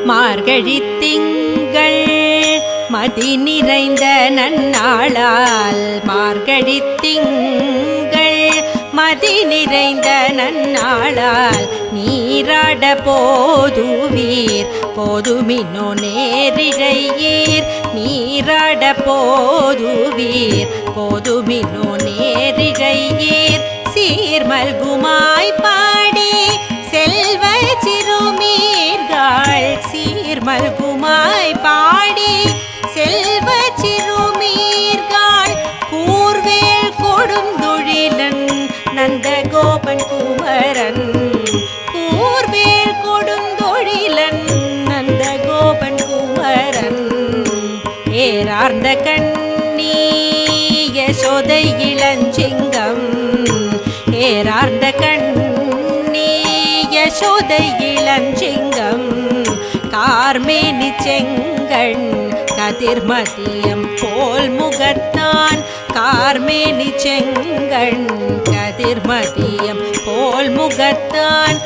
மார்கழி திங்கள் மதி நிறைந்த நன்னாளால் மார்கழி திங்கள் மதி நிறைந்த நன்னாளால் நீராட போதுவீர் போதுமின்னோ நேரிழையீர் நீராட போதுவீர் போதுமின்னோ நேரிழையீர் சீர்மல்குமாய் பாடி செல்வ சிறுமீர்கள் சீர்மல்குமாய் பாடி செல்வ சிறுமீர்கள் கூர்வேல் கொடுந்தொழிலன் நந்தகோபன் குமரன் கூர்வேல் கொடுந்தொழிலன் நந்தகோபன் குமரன் ஏறார்ந்த கண்ணி யசோதை இளஞ்சிங்கம் ஏறார்ந்த கண்ணி யசோதை இளஞ்சிங்கம் கார்மேனி செங்கண் கதிர்மதியம் போல் முகத்தான் கார்மேனி செங்கண் கதிர்மதியம் போல் முகத்தான்